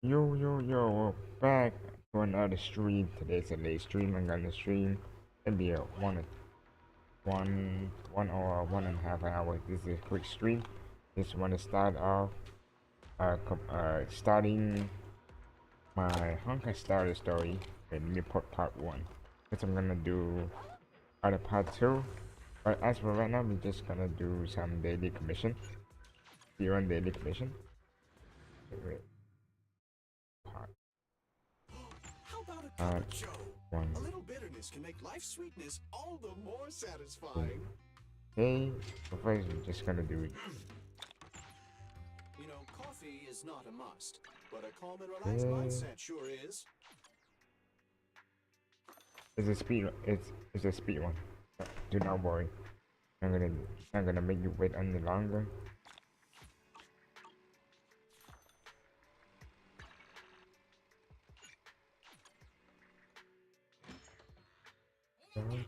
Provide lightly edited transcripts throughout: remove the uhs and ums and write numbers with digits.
Yo, back to another stream. Today's a late stream. I'm gonna stream maybe a one or 1.5 hours. This is a quick stream. Just want to start off starting my Honkai Starter story in Newport Part 1. Because I'm gonna do other part 2. But as for right now, we're just gonna do some daily commission. Run daily commission. Wait. How about a Uh, cup of Joe? one. A little bitterness can make life sweetness all the more satisfying. Okay, so first we're just gonna do it. You know, coffee is not a must, but a calm and relaxed mindset sure is. It's a speed. It's a speed one. Do not worry. I'm gonna make you wait any longer. Okay.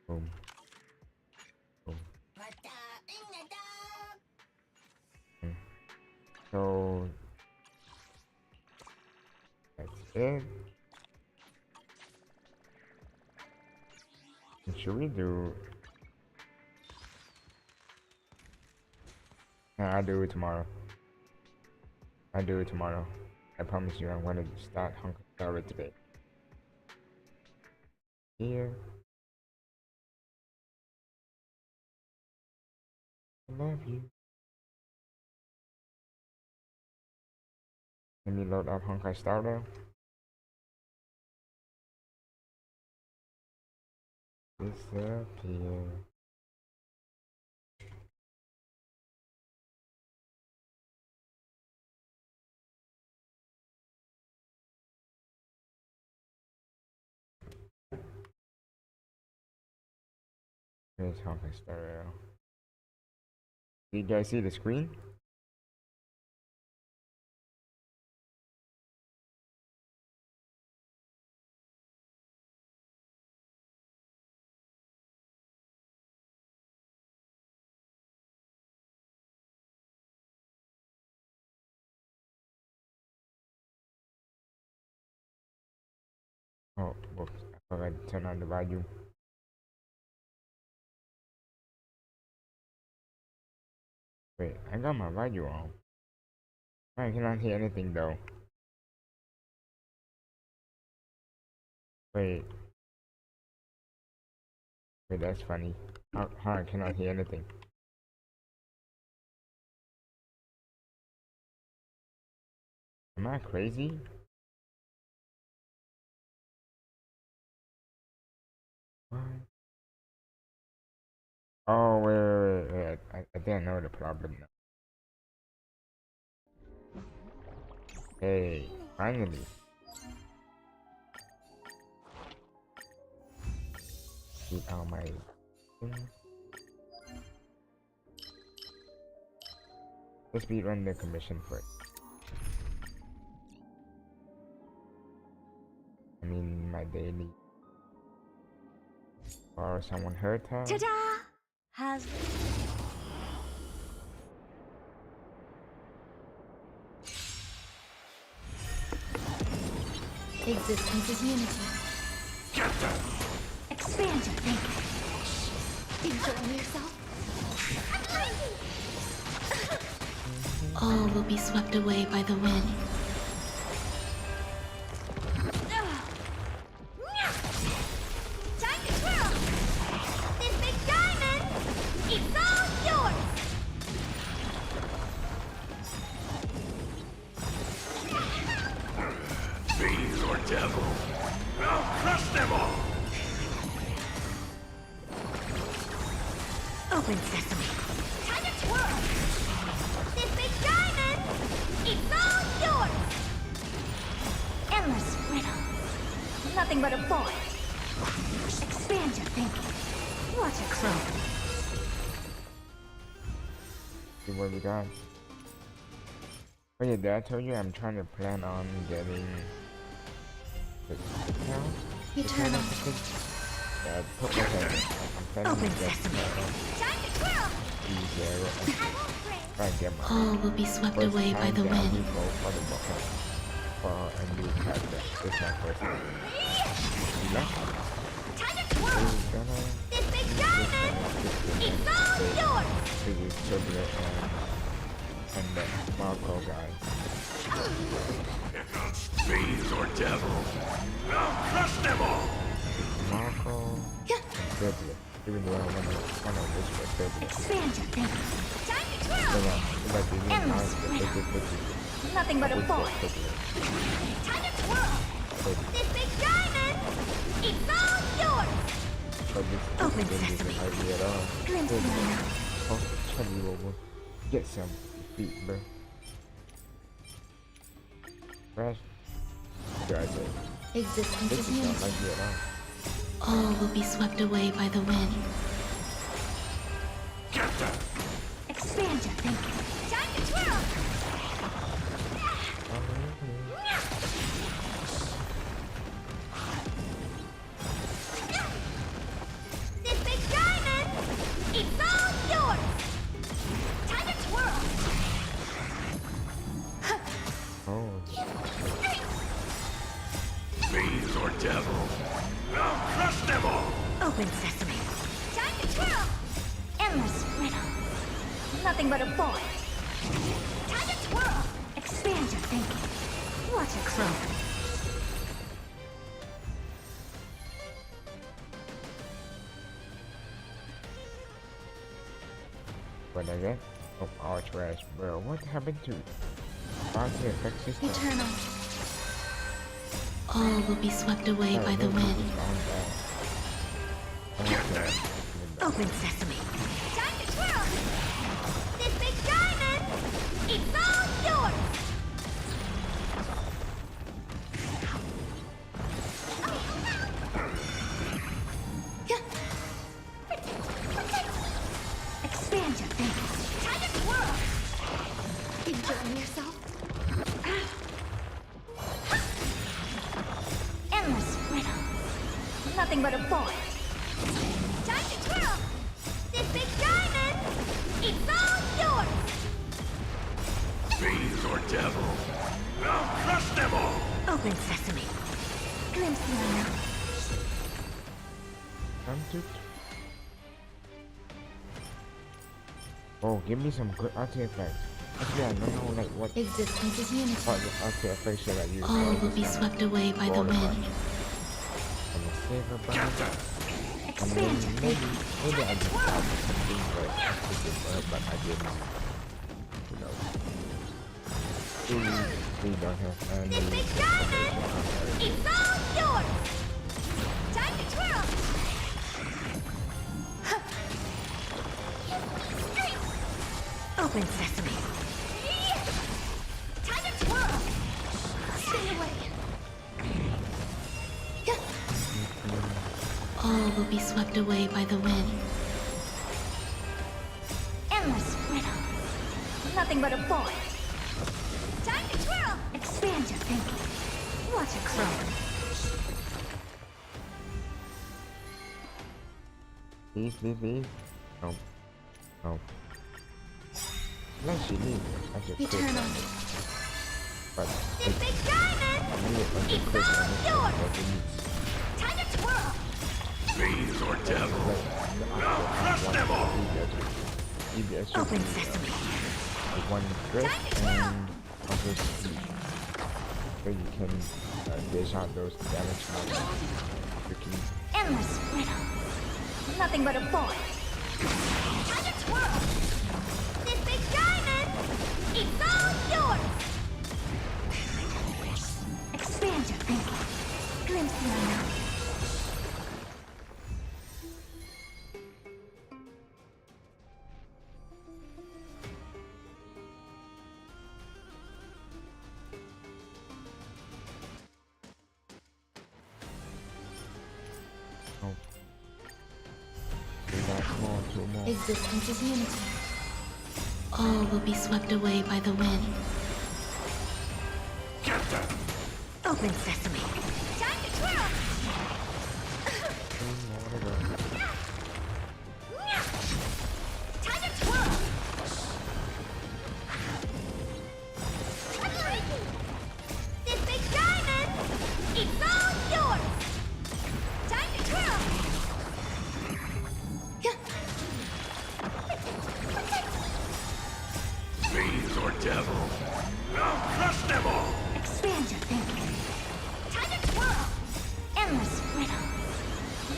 Boom. Boom. Okay. So that's it. And should we do? Nah, I'll do it tomorrow. I'll do it tomorrow. I promise you, I'm gonna start Honkai Star Rail today. Here. I love you. Let me load up Honkai Star Rail. Disappear. Here's Honkai Star Rail. Do you guys see the screen? Oh, whoops. I forgot to turn on the volume. Wait, I got my volume on. I cannot hear anything though. Wait. Wait, that's funny. How I cannot hear anything. Am I crazy? What? Oh, wait. I didn't know the problem now. Hey, finally. Keep out my thing. Let's run the commission first. I mean, my daily. Or someone hurt her. Ta-da! Has existence is unity. Expand your thinking. Enjoy yourself. All will be swept away by the wind. Time to twirl! This big diamond, it's all yours! Fiend or devil, I'll crush them all! Open sesame. Time to twirl! This big diamond, it's all yours! Endless riddles. Nothing but a boy. Expand your thinking. Watch it grow. See what we got. Oh yeah, did I tell you I'm trying to plan on getting the account? Eternal. put my head. I'm planning Open to get sesame. Time to twirl. these areas. I won't break. Try and get my All will be swept first away by time the that I wind. will go for the bucket for a new character. This is my first time. You left? Time to twirl. We're gonna This big use diamond. this It's all yours. to use Turbulent and the Marco guy. Fiends or devils. I'll crush them all! Marco and Turbulent. Even though I want to wish for Turbulent. Expand your thinking. Time to So twirl. if I do this now, Endless it's Nothing but a wish boy. for Turbulent. Time to twirl. This big diamond. It's all yours. But this Open isn't sesame. an idea at all. Glimpse me now. Oh, ChubbyBOBO. Get some feet, bro. Crash. What do I say? Existence This is is not unity. like it at all. All will be swept away by the wind. Expand your thinking. Time to twirl. This big diamond. It's all yours. Time to twirl. Oh, Fiends or devils. I'll crush them all! Open sesame. Time to twirl. Endless riddle. Nothing but a void. Time to twirl. Expand your thinking. Watch it grow. what I get? Oh, all trash, bro. What happened to bounty effect system? Eternal. All will be swept away by the wind. Okay. Open sesame. Time to twirl. This big diamond. It's all yours. Expand your thinking. Time to twirl. Enjoying yourself? Endless riddle. Nothing but a void. Time to twirl. This big diamond. It's all yours. Fiends or devils. I'll crush them all! Open sesame. Glimpse me now. Time to. Oh, give me some good artifacts. Actually, I don't know like what Existence is unity. artifacts should I use. All will be swept away by the wind. I'm a saver bomb. And then Expand your maybe thinking. I just found something but I didn't. Who knows? We don't have any This big information diamond. on her. It's all yours. Time to twirl. Open sesame. Time to twirl. Stay away. All will be swept away by the wind. Endless riddle. Nothing but a void. Time to twirl. Expand your thinking. Watch it grow. Please. No. No. Like she needs it. I should quit. Eternal. But This big diamond. I need a bunch of It's quick all yours. that it needs. Time to twirl. Fiends or devils. Like the I'll crush them all! EBS should Open be, sesame. one dress and also speed. So you can dish out those damage markers. You can Endless riddle. Nothing but a void. Time to twirl. This big diamond. It's all yours. Expand your thinking. Glimpse me now. do that more, two more. Existence is unity. All will be swept away by the wind. Open sesame. Time to twirl. Two more to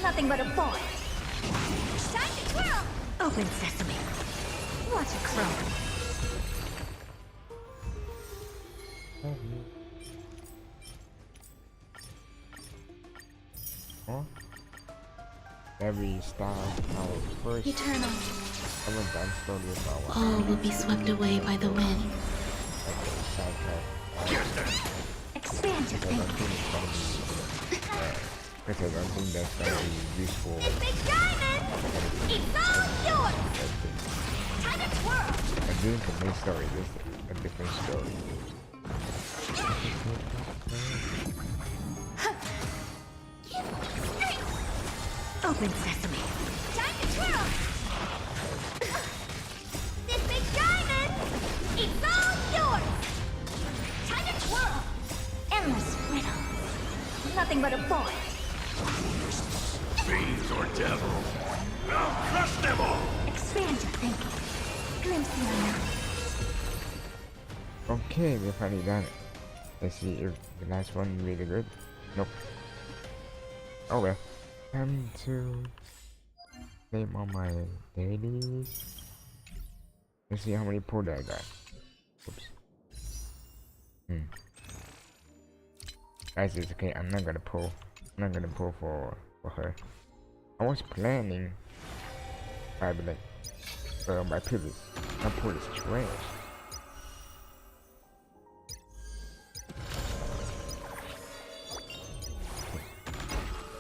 Nothing but a point. Time to twirl! Open sesame. Watch it crawl. Huh? Every star our first Eternal. ever done story about All will be swept away by the wind. Expand your thinking. Because I don't think that's gonna be useful. This big diamond! It's all yours! Time to twirl! I think the main story is a different story. Open sesame. Time to twirl! This big diamond! It's all yours! Time to twirl! Endless riddles. Nothing but a point. Fiends or devil. I'll crush them all! Expand your thinking. Glimpse the unknown. Okay, we finally done it. Let's see if the last one really good. Nope. Oh well. Time to name all my dailies. Let's see how many pull I got. Oops. Guys, it's okay. I'm not gonna pull. I'm not gonna pull for her. I was planning. I'd be like, my previous. My pull is trash.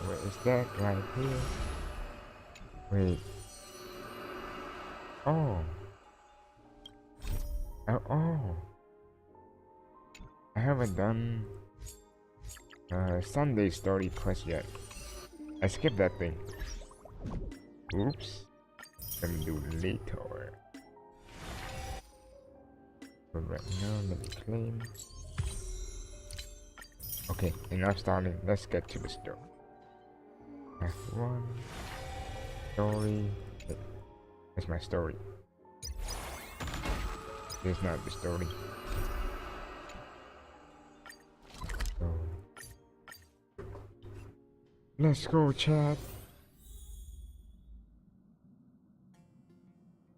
Wait, is that right here? Wait. Oh. Oh. I haven't done Sunday story quest yet. I skipped that thing. Oops. Let me do it later. But right now, let me claim. Okay, enough starting. Let's get to the story. F1 story. Wait, that's my story. It's not the story. So let's go, chat.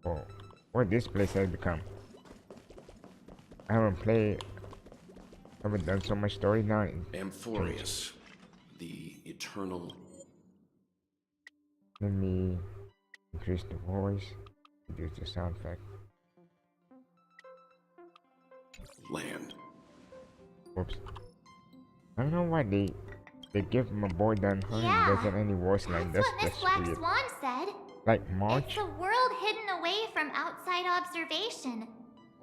Oh, what this place has become. I haven't done so much story now. Amphorius, the eternal. Let me increase the voice, reduce the sound effect. Land. Whoops. I don't know why they give my boy Dan Hung Yeah, doesn't any voice line. That's That's what Miss Black weird. Swan said. Like March. It's a world hidden away from outside observation,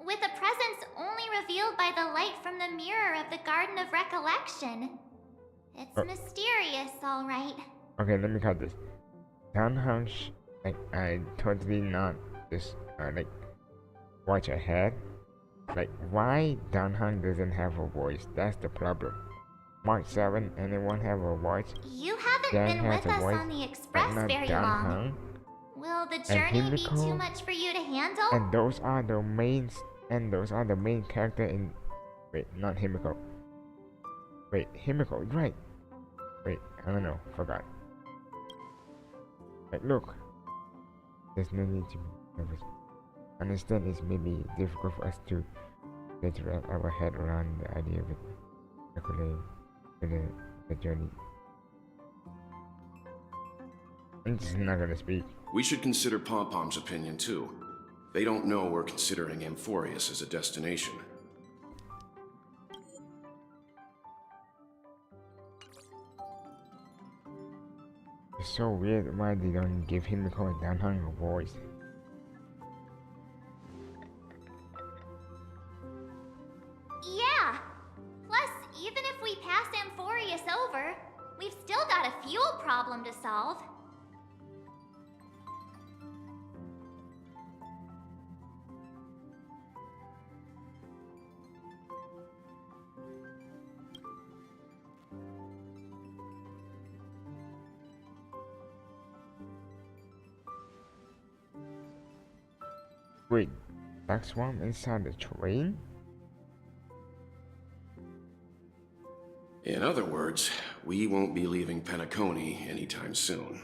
with a presence only revealed by the light from the mirror of the Garden of Recollection. It's mysterious, all right. Okay, let me cut this. Dan Hung, like I totally not just like watch ahead. Like why Dan Hung doesn't have a voice? That's the problem. March 7, anyone have a voice? You haven't Dan been has with a us voice, on the but express not very Dan long. Hung. Will the journey be Himiko, too much for you to handle? And those are the main character in. Wait, not Himiko. Wait, Himiko, right? Wait, I don't know, forgot. Like, look, there's no need to be nervous. Understand it's maybe difficult for us to get our head around the idea of it. The journey. I'm just not gonna speak. We should consider Pom-Pom's opinion too. They don't know we're considering Amphorius as a destination. It's so weird why they don't give him a Dan Hung a voice. Yeah. Plus, even if we pass Amphorius over, we've still got a fuel problem to solve. Wait, Black Swan inside the train? In other words, we won't be leaving Penacony anytime soon.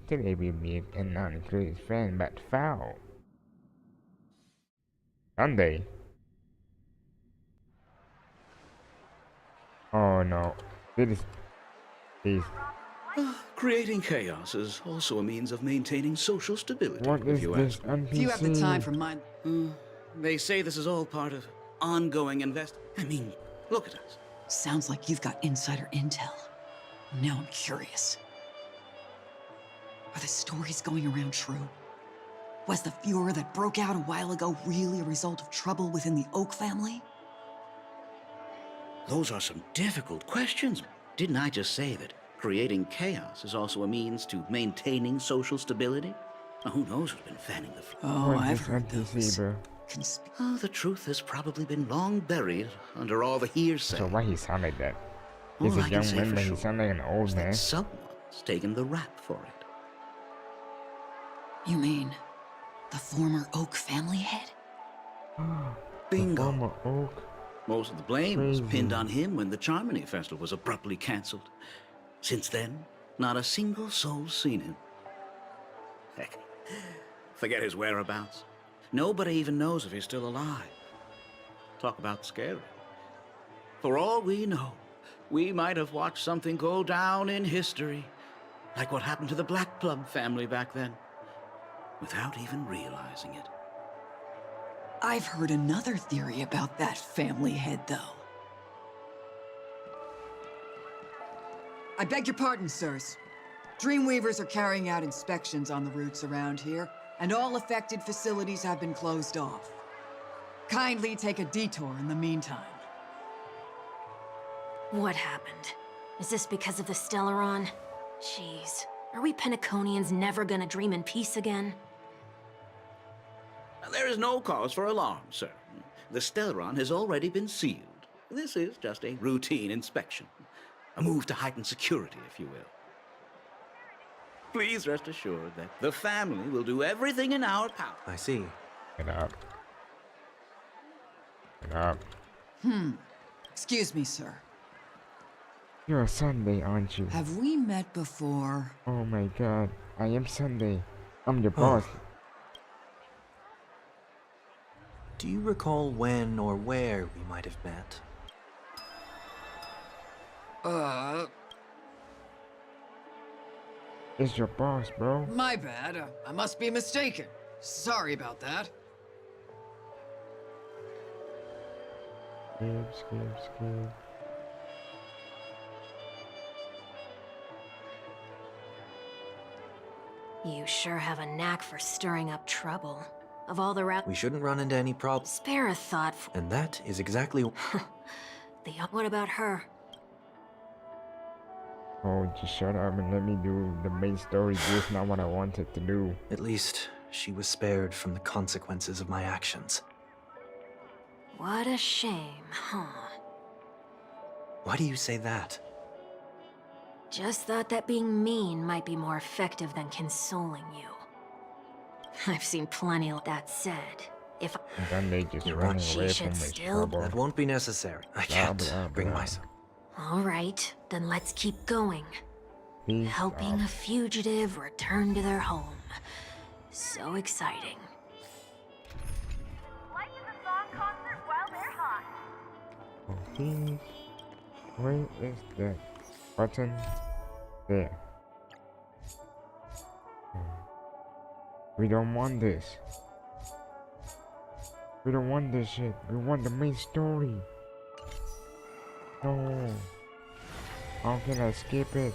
Today we meet an unclear friend but foul. Sunday. Oh no. This is Creating chaos is also a means of maintaining social stability, what is if you this ask. NPC? If you have the time for mine. They say this is all part of ongoing I mean, look at us. Sounds like you've got insider intel. Now I'm curious. Are the stories going around true? Was the furor that broke out a while ago really a result of trouble within the Oak family? Those are some difficult questions. Didn't I just say that creating chaos is also a means to maintaining social stability? Now, who knows who's been fanning the flame? Oh, What I've is heard NPC, those. bro? Oh, the truth has probably been long buried under all the hearsay. So why he sound like that? All He's a I can young say man, for but he sure sound like an old is man. that someone's taken the rap for it. You mean the former Oak family head? Bingo. Former Oak. Most of the blame was Crazy. pinned on him when the Charmony Festival was abruptly cancelled. Since then, not a single soul's seen him. Heck, forget his whereabouts. Nobody even knows if he's still alive. Talk about scary. For all we know, we might have watched something go down in history, like what happened to the Black Plum family back then, without even realizing it. I've heard another theory about that family head, though. I beg your pardon, sirs. Dreamweavers are carrying out inspections on the routes around here, and all affected facilities have been closed off. Kindly take a detour in the meantime. What happened? Is this because of the Stellaron? Jeez, are we Penaconians never gonna dream in peace again? There is no cause for alarm, sir. The Stellaron has already been sealed. This is just a routine inspection. A move to heighten security, if you will. Please rest assured that the family will do everything in our power. I see. Get up. Get up. Excuse me, sir. You're a Sunday, aren't you? Have we met before? Oh my god. I am Sunday. I'm your boss. Do you recall when or where we might have met? It's your boss, bro. My bad. I must be mistaken. Sorry about that. Skip. You sure have a knack for stirring up trouble. Of all the We shouldn't run into any problems. spare a thought for And that is exactly... what about her? Oh, just shut up and let me do the main story. This is not what I wanted to do. At least, she was spared from the consequences of my actions. What a shame, huh? Why do you say that? Just thought that being mean might be more effective than consoling you. I've seen plenty of that said. If And then they just You're running right. away She from should his still- trouble. That won't be necessary. I can't bring myself. All right, then let's keep going. Peace Helping out. a fugitive return to their home. So exciting. Life is a song concert while they're hot. Okay. Where is the button? There. We don't want this. We don't want this shit. We want the main story. No. How can I skip it?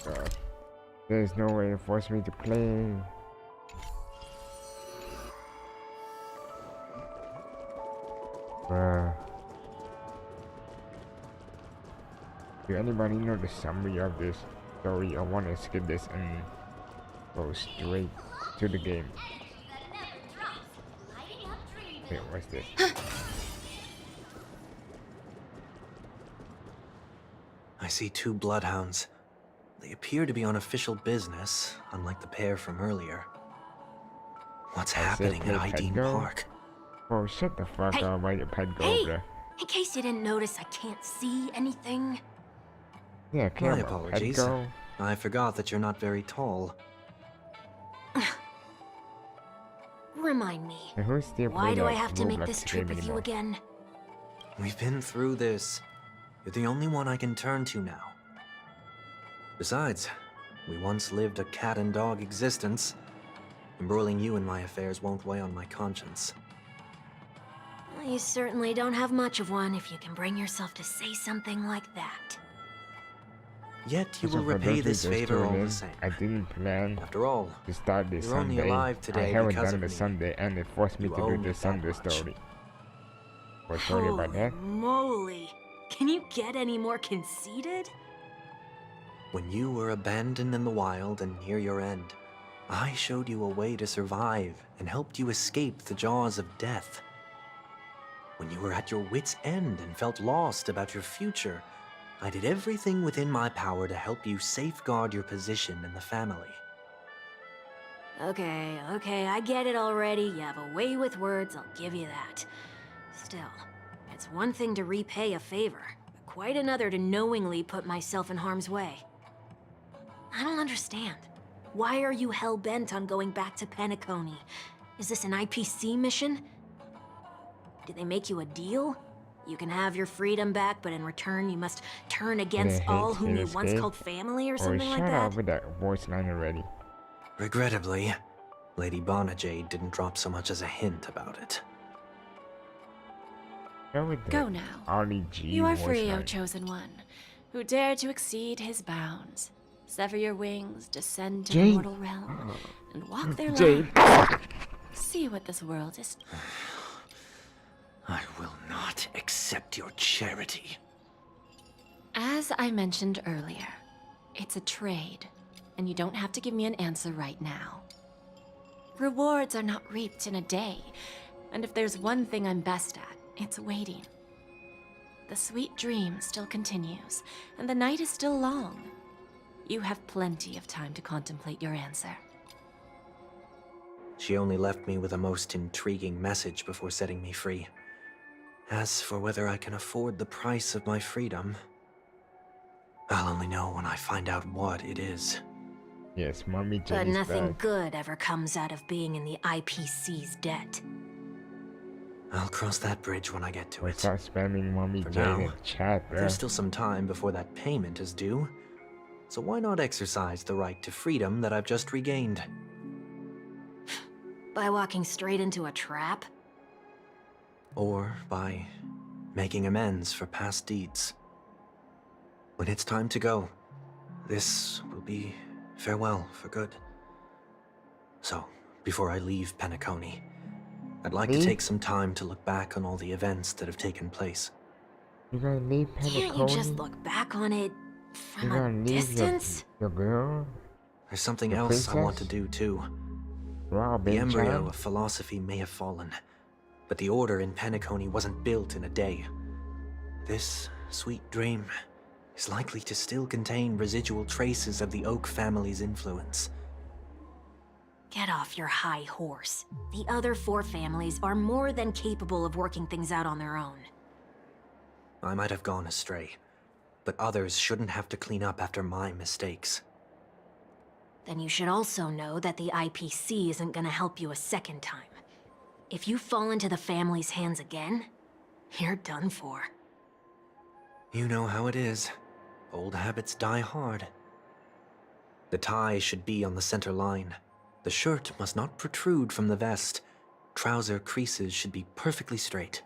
God. There's no way to force me to play. Bruh. Do anybody know the summary of this story? I want to skip this and go straight to the game. Wait, what's this? I see 2 bloodhounds. They appear to be on official business, unlike the pair from earlier. What's happening at Idean Park? Oh, shut the fuck Hey. up. Why your pet go Hey! over there? In case you didn't notice, I can't see anything. Yeah, My can't apologies. go. I forgot that you're not very tall. Remind me, And who's still why playing do I that have to make Roblox this trip game with you anymore? again? We've been through this. You're the only one I can turn to now. Besides, we once lived a cat and dog existence. Embroiling you in my affairs won't weigh on my conscience. Well, you certainly don't have much of one if you can bring yourself to say something like that. Yet you So will for repay those who this just favor tuned all in, the same. I didn't plan After all, to start this you're only Sunday. alive I today haven't because done of the me. Sunday and it forced me You to owe do me the that Sunday much. story. But sorry about that. Moly! Can you get any more conceited? when you were abandoned in the wild and near your end, I showed you a way to survive and helped you escape the jaws of death. When you were at your wit's end and felt lost about your future, I did everything within my power to help you safeguard your position in the family. Okay, I get it already. You have a way with words, I'll give you that. Still, it's one thing to repay a favor, but quite another to knowingly put myself in harm's way. I don't understand. Why are you hell-bent on going back to Penacony? Is this an IPC mission? Did they make you a deal? You can have your freedom back, but in return you must turn against all whom you once called family or something like shut that? up with that voice line already. Regrettably, Lady Bonajade didn't drop so much as a hint about it. Go now. Ollie G You are voice free, O line. chosen one, who dare to exceed his bounds. Sever your wings, descend to Jade. the mortal realm, and walk their Jade. lives. See what this world is. I will not accept your charity. As I mentioned earlier, it's a trade, and you don't have to give me an answer right now. Rewards are not reaped in a day, and if there's one thing I'm best at, it's waiting. The sweet dream still continues, and the night is still long. You have plenty of time to contemplate your answer. She only left me with a most intriguing message before setting me free. As for whether I can afford the price of my freedom, I'll only know when I find out what it is. Yes, Mommy Jade But is nothing back. good ever comes out of being in the IPC's debt. I'll cross that bridge when I get to Or it. start spamming Mommy For Jade in now, chat, bro. There's still some time before that payment is due, so why not exercise the right to freedom that I've just regained? By walking straight into a trap? Or by making amends for past deeds. When it's time to go, this will be farewell for good. So, before I leave Penacony, I'd like to Me? take some time to look back on all the events that have taken place. You gonna leave Can't you just Penacony? look back on it You from gonna a leave distance? your girl? There's something The else I want to princess? do too. Robin The embryo Chan? of philosophy may have fallen, but the order in Penacony wasn't built in a day. This sweet dream is likely to still contain residual traces of the Oak family's influence. Get off your high horse. The other 4 families are more than capable of working things out on their own. I might have gone astray, but others shouldn't have to clean up after my mistakes. Then you should also know that the IPC isn't gonna help you a second time. If you fall into the family's hands again, you're done for. You know how it is. Old habits die hard. The tie should be on the center line. The shirt must not protrude from the vest. Trouser creases should be perfectly straight,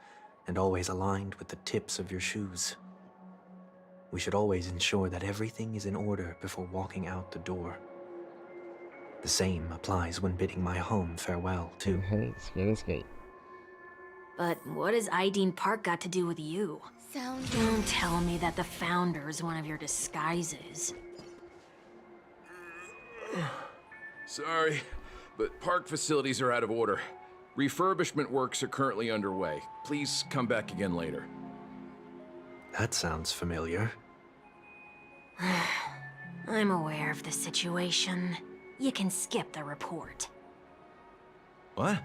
and always aligned with the tips of your shoes. We should always ensure that everything is in order before walking out the door. The same applies when bidding my home farewell, too. Hey, skate. But what has Ideen Park got to do with you? Sounds Don't tell me that the Founder's one of your disguises. Sorry, but park facilities are out of order. Refurbishment works are currently underway. Please come back again later. That sounds familiar. I'm aware of the situation. You can skip the report. What?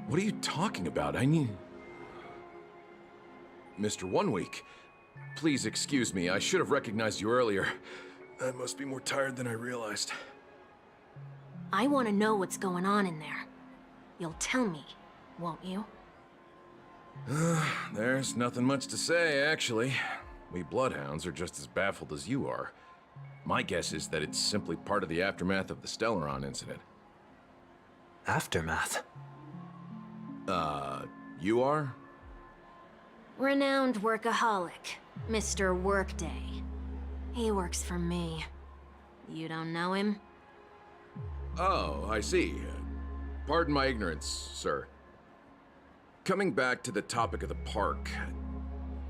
What are you talking about? I mean... Mr. One Week, please excuse me. I should have recognized you earlier. I must be more tired than I realized. I want to know what's going on in there. You'll tell me, won't you? There's nothing much to say, actually. We Bloodhounds are just as baffled as you are. My guess is that it's simply part of the aftermath of the Stellaron incident. Aftermath? You are? Renowned workaholic, Mr. Workday. He works for me. You don't know him? Oh, I see. Pardon my ignorance, sir. Coming back to the topic of the park,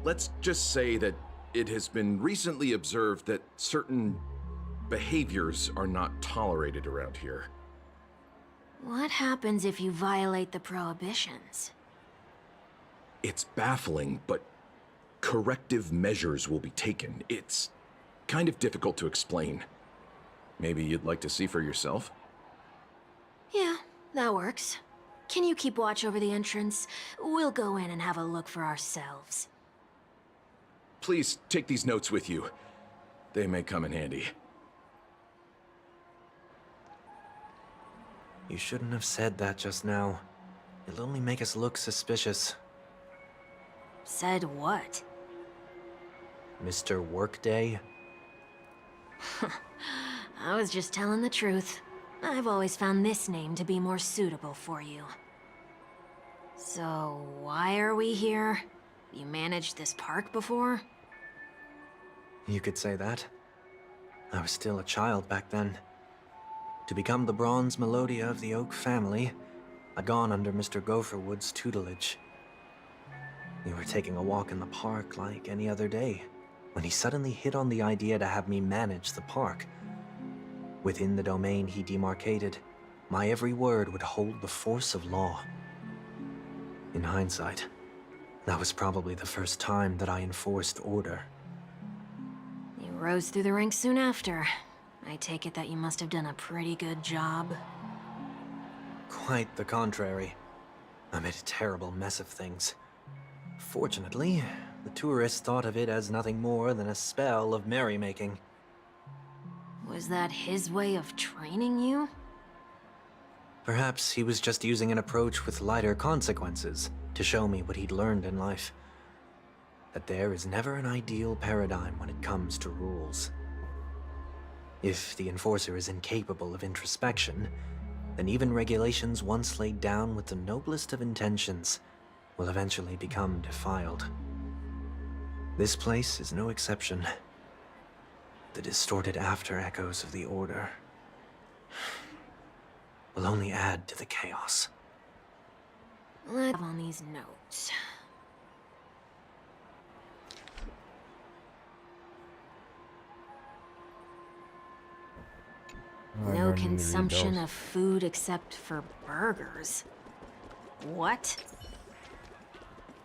let's just say that it has been recently observed that certain behaviors are not tolerated around here. What happens if you violate the prohibitions? It's baffling, but corrective measures will be taken. It's kind of difficult to explain. Maybe you'd like to see for yourself? Yeah, that works. Can you keep watch over the entrance? We'll go in and have a look for ourselves. Please take these notes with you. They may come in handy. You shouldn't have said that just now. It'll only make us look suspicious. Said what? Mr. Workday? I was just telling the truth. I've always found this name to be more suitable for you. So, why are we here? You managed this park before? You could say that. I was still a child back then. To become the bronze Melodia of the Oak family, I'd gone under Mr. Gopherwood's tutelage. We were taking a walk in the park like any other day, when he suddenly hit on the idea to have me manage the park. Within the domain he demarcated, my every word would hold the force of law. In hindsight, that was probably the first time that I enforced order. You rose through the ranks soon after. I take it that you must have done a pretty good job. Quite the contrary. I made a terrible mess of things. Fortunately, the tourists thought of it as nothing more than a spell of merrymaking. Was that his way of training you? Perhaps he was just using an approach with lighter consequences to show me what he'd learned in life. That there is never an ideal paradigm when it comes to rules. If the enforcer is incapable of introspection, then even regulations once laid down with the noblest of intentions will eventually become defiled. This place is no exception. The distorted after-echoes of the Order will only add to the chaos. Let's have on these notes. Oh, I No don't need to read consumption those. of food except for burgers. What?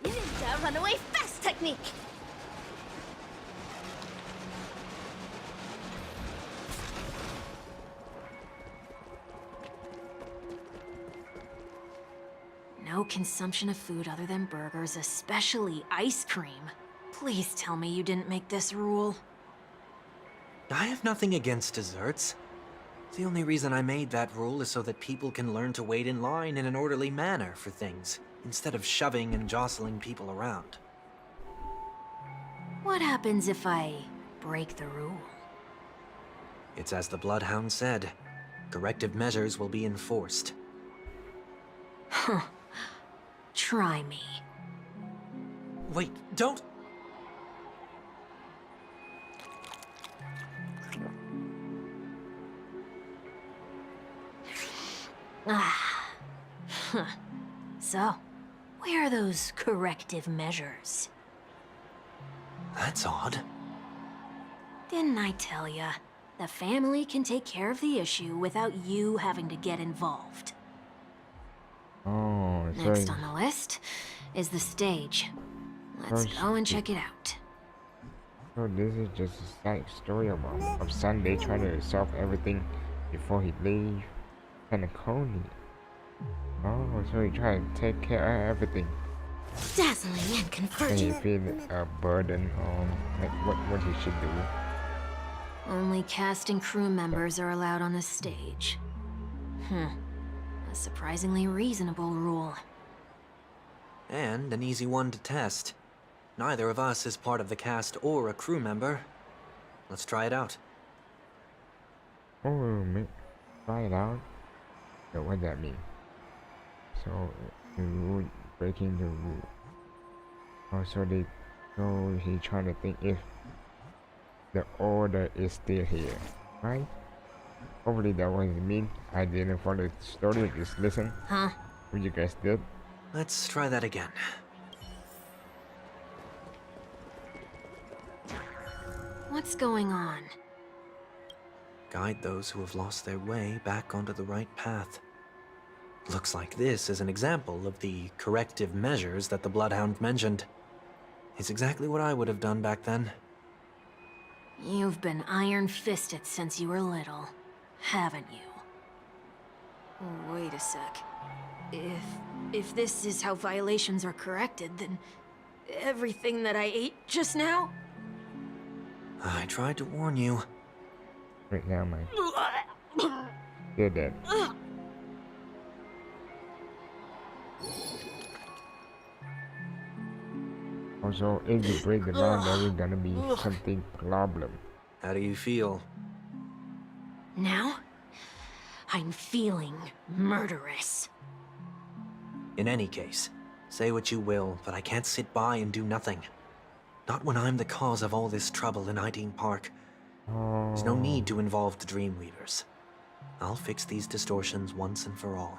Ninja runaway fast technique! No consumption of food other than burgers, especially ice cream. Please tell me you didn't make this rule. I have nothing against desserts. The only reason I made that rule is so that people can learn to wait in line in an orderly manner for things, instead of shoving and jostling people around. What happens if I break the rule? It's as the Bloodhound said. Corrective measures will be enforced. Huh. Try me. Wait, don't... Ah. Huh. So, where are those corrective measures? That's odd. Didn't I tell ya? The family can take care of the issue without you having to get involved. Oh, so Next on the list is the stage. Let's go and check it out. so this is just a side story of Sunday trying to solve everything before he leave. Kinda corny. Oh, so he trying to take care of everything. Dazzling and And he converging. feel a burden on like what he should do. Only cast and crew members are allowed on the stage. A surprisingly reasonable rule. And an easy one to test. Neither of us is part of the cast or a crew member. Let's try it out. Oh, try it out. So what that mean? So the rule, breaking the rule. Oh, so he trying to think if the order is still here, right? Hopefully that was mean. I didn't follow the story. Just listen. Huh? What you guys did. Let's try that again. What's going on? Guide those who have lost their way back onto the right path. Looks like this is an example of the corrective measures that the Bloodhound mentioned. It's exactly what I would have done back then. You've been iron-fisted since you were little, haven't you? Wait a sec. If this is how violations are corrected, then everything that I ate just now? I tried to warn you. Right now, man. You're dead. Also, if you break the law, there is gonna be something problem. How do you feel? Now? I'm feeling murderous. In any case, say what you will, but I can't sit by and do nothing. Not when I'm the cause of all this trouble in Ideen Park. There's no need to involve the Dreamweavers. I'll fix these distortions once and for all.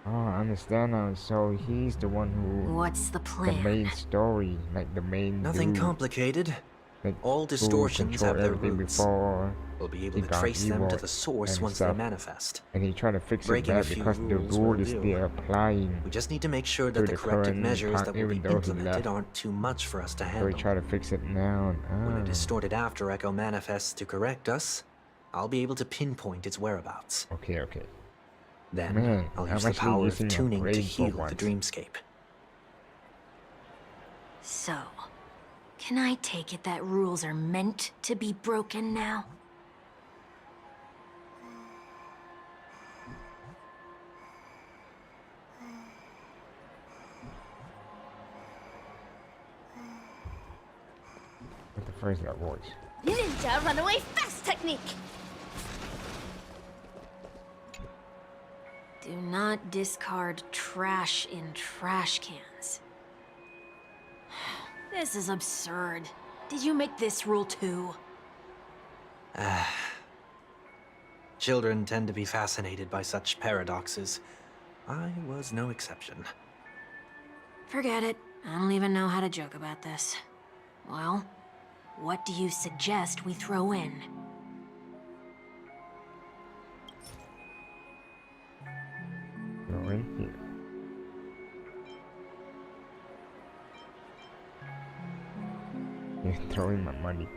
Oh, I understand now. So he's the one who... What's the plan? The main story, like the main Nothing dude, complicated. like All distortions have their everything roots. before We'll be able he to got trace them evil to the source and once stuff. they manifest. And he trying to fix Breaking it a back few because the rules rule will is do. still applying. We just need to make sure to that the the corrective current measures part, that will be even though he implemented left. aren't too much for us to So handle. he try to fix it now. When a Ah, distorted after echo manifests to correct us, I'll be able to pinpoint its whereabouts. okay. Then, Man, I'll I'm use the actually power of using a tuning to brain for heal the once. dreamscape. So, can I take it that rules are meant to be broken now? What the first that was? Ninja runaway fast technique. Do not discard trash in trash cans. This is absurd. Did you make this rule too? Children tend to be fascinated by such paradoxes. I was no exception. Forget it. I don't even know how to joke about this. Well, what do you suggest we throw in? Go in here. He's throwing my money.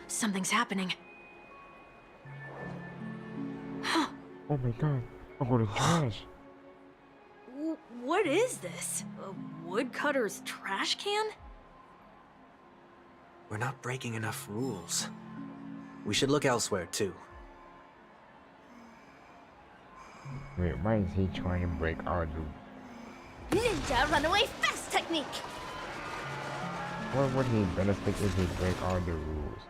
Something's happening. Oh my god! I got a trash. What is this? A woodcutter's trash can? We're not breaking enough rules. We should look elsewhere, too. Wait, why is he trying to break our rule? Ninja runaway fast technique. What would he benefit if he break all the rules?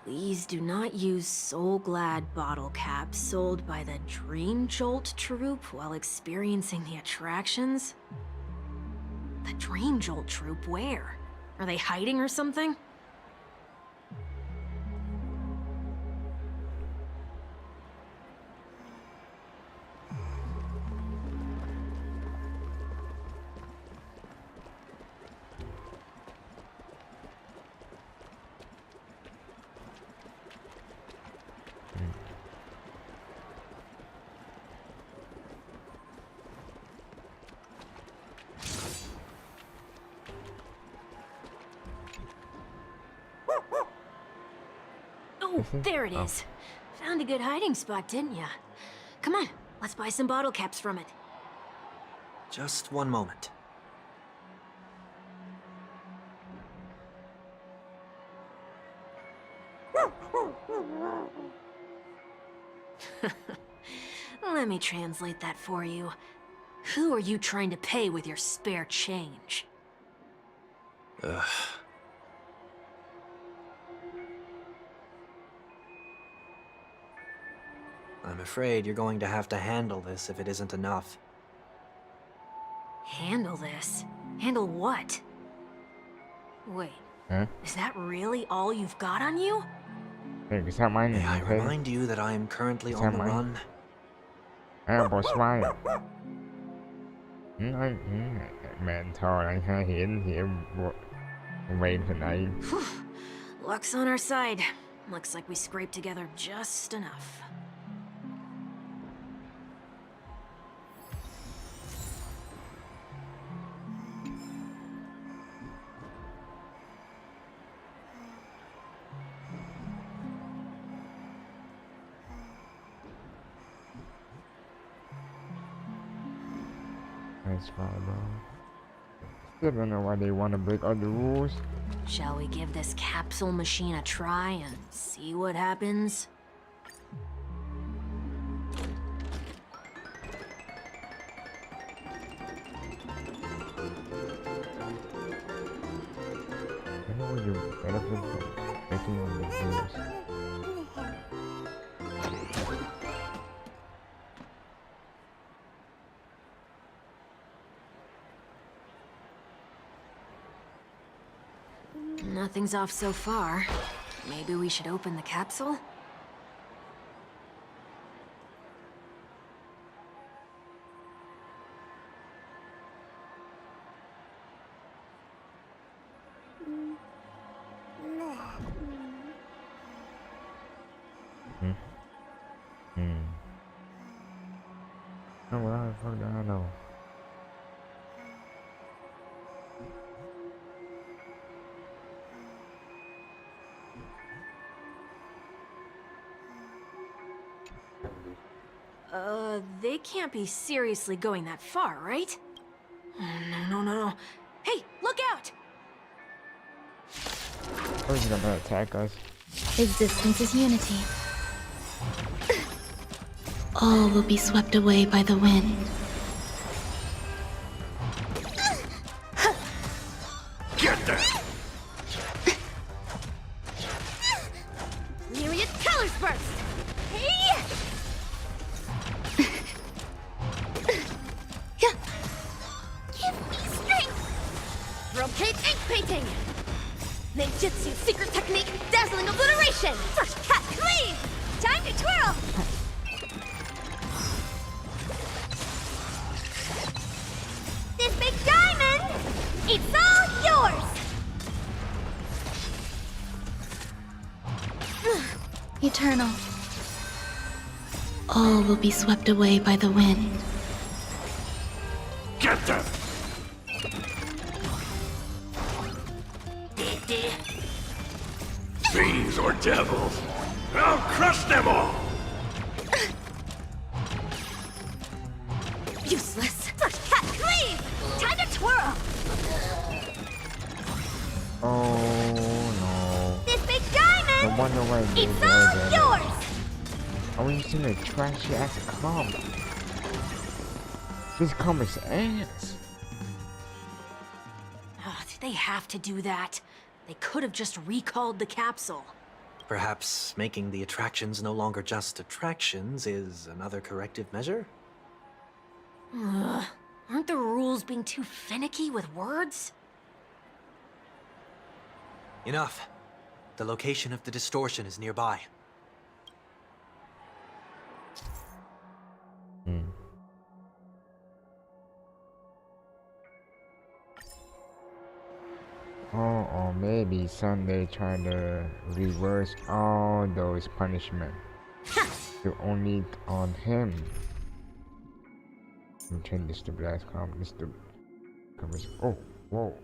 Please do not use Soul Glad bottle caps sold by the Dream Jolt troupe while experiencing the attractions. The Dream Jolt troupe, where? Are they hiding or something? there it Oh. is. Found a good hiding spot, didn't ya? Come on, let's buy some bottle caps from it. Just one moment. Let me translate that for you. Who are you trying to pay with your spare change? Ugh. I'm afraid you're going to have to handle this if it isn't enough. Handle this? Handle what? Wait, Huh? is that really all you've got on you? Hey, is that mine? May I Okay. remind you that I am currently Is on that the mine? run? Boss why? แมนทออะไรฮะเห็นเวนขนาด Whew. Luck's on our side. Looks like we scraped together just enough. That's fine, bro. Still don't know why they want to break all the rules. Shall we give this capsule machine a try and see what happens? I know you benefit from breaking all the rules. Nothing's off so far. Maybe we should open the capsule? Oh well, fuck that, I know. They can't be seriously going that far, right? No. Hey, look out! Oh, he's gonna attack us. Existence is unity. All will be swept away by the wind. Get there! Myriad colors burst! Hey! Give me strength! Brocade ink painting! Ninjutsu secret technique, dazzling obliteration! First cut, cleave! Time to twirl! This big diamond! It's all yours! Eternal. All will be swept away by the wind. Get them! Fiends or devils, I'll crush them all! Useless! First cut, cleave! Time to twirl! Oh no. This big diamond! No wonder why they It's did all that. yours! Are you seeing a trashy ass comp? This comp is ass. Oh, did they have to do that? They could have just recalled the capsule. Perhaps making the attractions no longer just attractions is another corrective measure? Ugh. Aren't the rules being too finicky with words? Enough. The location of the distortion is nearby. Oh, or maybe Sunday trying to reverse all those punishments to only on him. I'm turn this to blast comp. This to oh, whoa!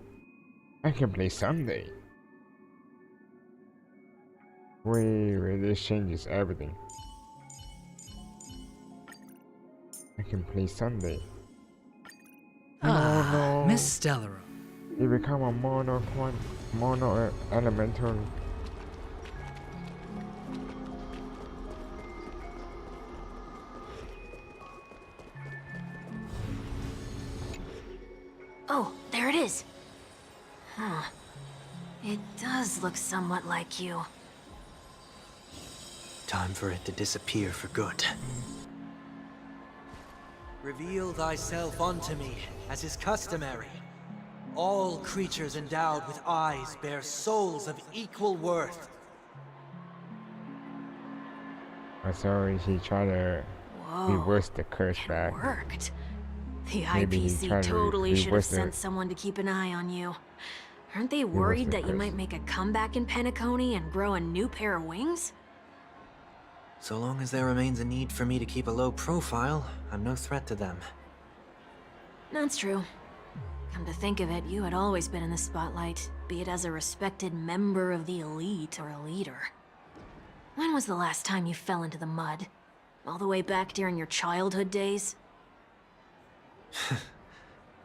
I can play Sunday. Wait, this changes everything. I can play Sunday. No. Miss Stellaro. You become a mono elemental. Oh, there it is. Huh. It does look somewhat like you. Time for it to disappear for good. Reveal thyself unto me, as is customary. All creatures endowed with eyes bear souls of equal worth. I'm sorry, he tried to reverse the curse back. Worked. The Maybe he IPC tried to totally should have reverse sent the- someone to keep an eye on you. Aren't they worried that you curse. might make a comeback in Penacony and grow a new pair of wings? So long as there remains a need for me to keep a low profile, I'm no threat to them. That's true. Come to think of it, you had always been in the spotlight, be it as a respected member of the elite or a leader. When was the last time you fell into the mud? All the way back during your childhood days?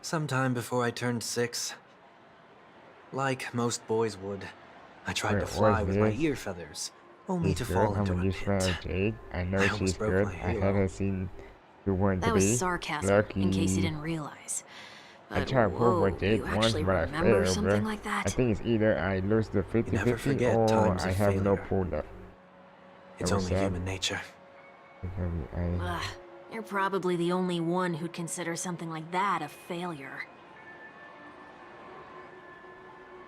Sometime before I turned 6. Like most boys would, I tried Wait, to fly what's with my this? ear feathers, only to She's fall good. into I'm a a new fan pit. of Jade. I know I she's almost broke good. my I halo. haven't seen you want That to was be. sarcasm, Lucky. in case you didn't realize. I But tried to pull for whoa, Jade you once, actually but I remember failed, something bro. like that? I think it's either I lose the 50-50 forget or times I of have no failure. pull left. It's That was only sad. human nature. Because Ugh, you're probably the only one who'd consider something like that a failure.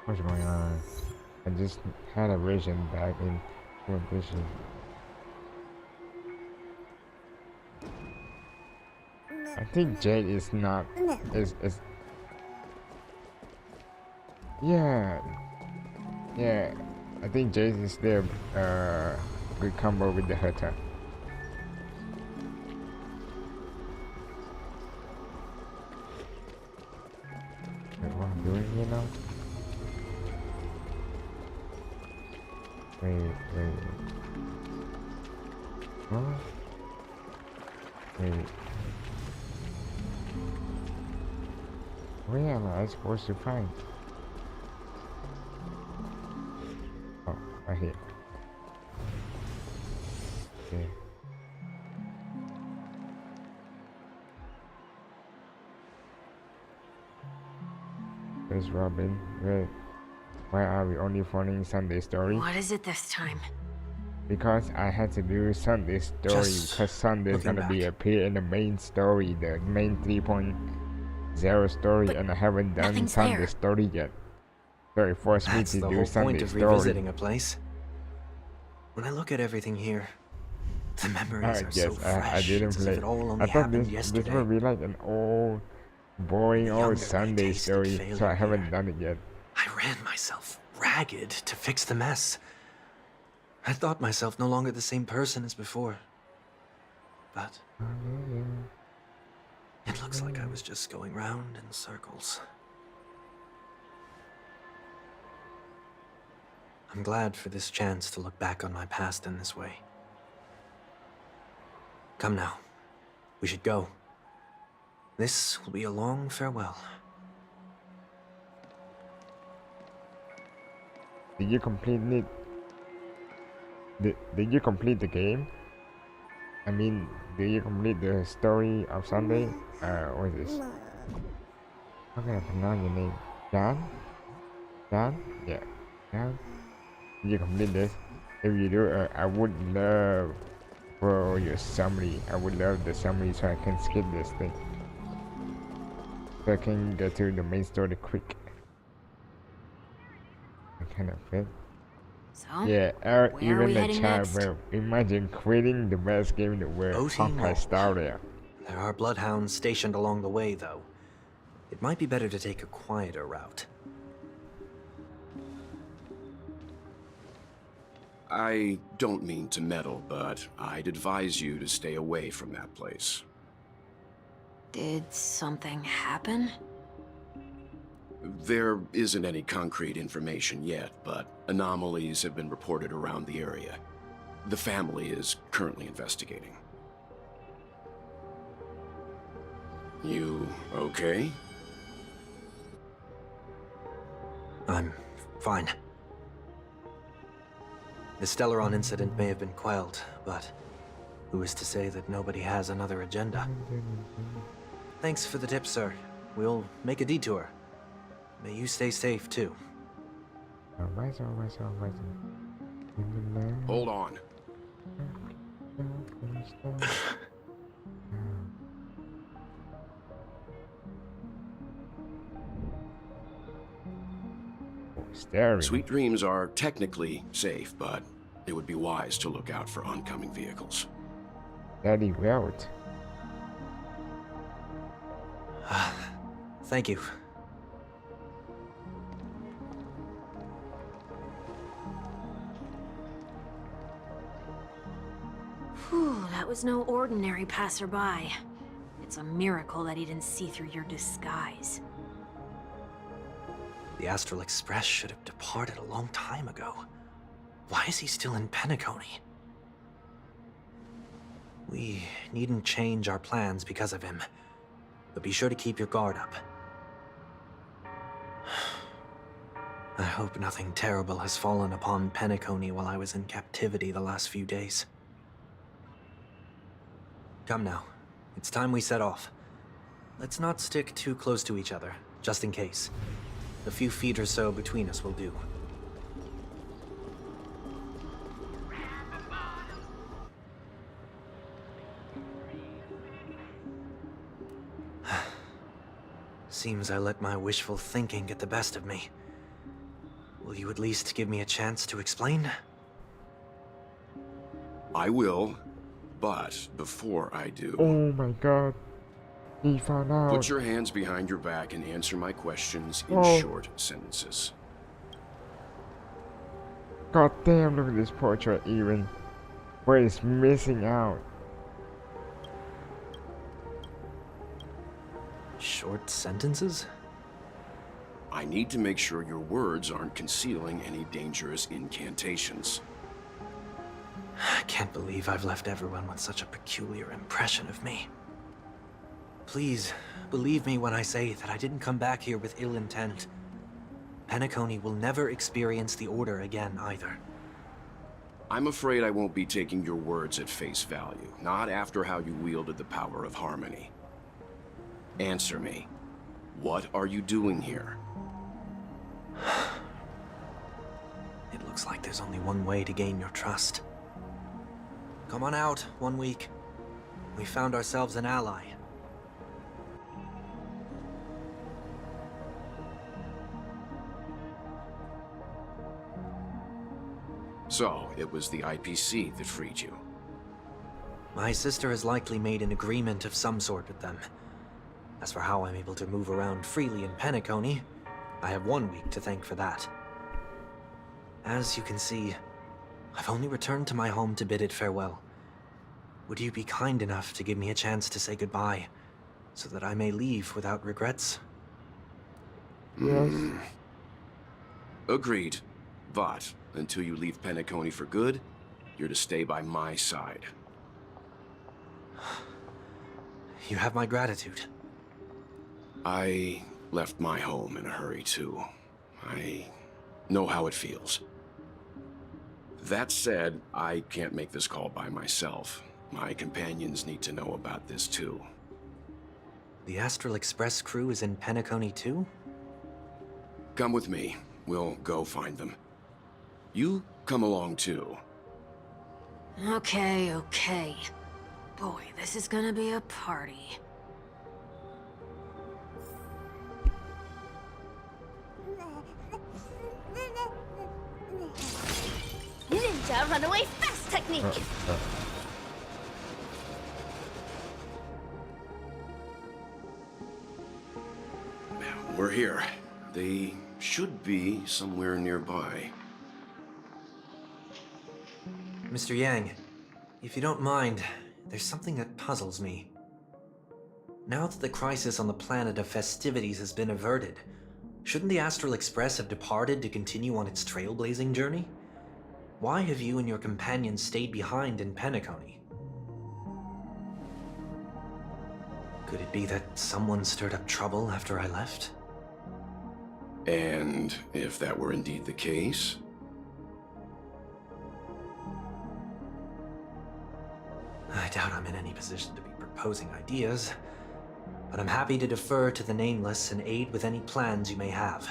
What's going on? I just had a vision back in vision. I think Jade is not is yeah. I think Jade is there good combo with the Herta. Wait, what I'm doing here now? Wait. Huh? Wait. Where am I supposed to find? Oh, right here. Okay. Where's Robin? Why are we only following Sunday story? What is it this time? Because I had to do Sunday story Just because Sunday is looking gonna be back. appear in the main story, the main 3.0 story, But and I haven't done nothing's Sunday there. story yet. So it forced me That's to the do whole Sunday point of story. revisiting a place. When I look at everything here, the memories I are so guess fresh. I didn't it's as play. if it all only I thought happened this yesterday. would be like an old, boring The old younger I Sunday tasted story, so failure I haven't here. done it yet. I ran myself ragged to fix the mess. I thought myself no longer the same person as before. But it looks like I was just going round in circles. I'm glad for this chance to look back on my past in this way. Come now. We should go. This will be a long farewell. Did you complete it? Did you complete the game? I mean, did you complete the story of Sunday? What is this? How can I pronounce your name? John? John? Yeah. John? Did you complete this? If you do, I would love for your summary. I would love the summary so I can skip this thing. So I can get to the main story quick. I kind of fit. So, Yeah, where are even we a heading child, next? bro. Imagine quitting the best game in the world. OT Honkai Mall. Star there. There are bloodhounds stationed along the way, though. It might be better to take a quieter route. I don't mean to meddle, but I'd advise you to stay away from that place. Did something happen? There isn't any concrete information yet, but Anomalies have been reported around the area. The family is currently investigating. You okay? I'm fine. The Stellaron incident may have been quelled, but who is to say that nobody has another agenda? Thanks for the tip, sir. We'll make a detour. May you stay safe, too. Alright. Hold on. Staring. Sweet dreams are technically safe, but it would be wise to look out for oncoming vehicles. Daddy Welt. Thank you. Whew, that was no ordinary passerby. It's a miracle that he didn't see through your disguise. The Astral Express should have departed a long time ago. Why is he still in Penacony? We needn't change our plans because of him, but be sure to keep your guard up. I hope nothing terrible has fallen upon Penacony while I was in captivity the last few days. Come now, it's time we set off. Let's not stick too close to each other, just in case. A few feet or so between us will do. Seems I let my wishful thinking get the best of me. Will you at least give me a chance to explain? I will, but before I do... Oh my god. He found out. Put your hands behind your back and answer my questions in short sentences. God damn, look at this portrait even. Where it's missing out. Short sentences? I need to make sure your words aren't concealing any dangerous incantations. I can't believe I've left everyone with such a peculiar impression of me. Please, believe me when I say that I didn't come back here with ill intent. Penacony will never experience the Order again, either. I'm afraid I won't be taking your words at face value, not after how you wielded the power of harmony. Answer me. What are you doing here? It looks like there's only one way to gain your trust. Come on out, 1 week. We found ourselves an ally. So, it was the IPC that freed you. My sister has likely made an agreement of some sort with them. As for how I'm able to move around freely in Penacony, I have 1 week to thank for that. As you can see, I've only returned to my home to bid it farewell. Would you be kind enough to give me a chance to say goodbye, so that I may leave without regrets? Yes. Agreed. But, until you leave Penacony for good, you're to stay by my side. You have my gratitude. I left my home in a hurry, too. I know how it feels. That said, I can't make this call by myself. My companions need to know about this, too. The Astral Express crew is in Penacony, too? Come with me. We'll go find them. You come along, too. Okay. Boy, this is gonna be a party. Ninja runaway fast technique! We're here. They should be somewhere nearby. Mr. Yang, if you don't mind, there's something that puzzles me. Now that the crisis on the planet of festivities has been averted, Shouldn't the Astral Express have departed to continue on its trailblazing journey? Why have you and your companions stayed behind in Penacony? Could it be that someone stirred up trouble after I left? And if that were indeed the case? I doubt I'm in any position to be proposing ideas, but I'm happy to defer to the Nameless and aid with any plans you may have.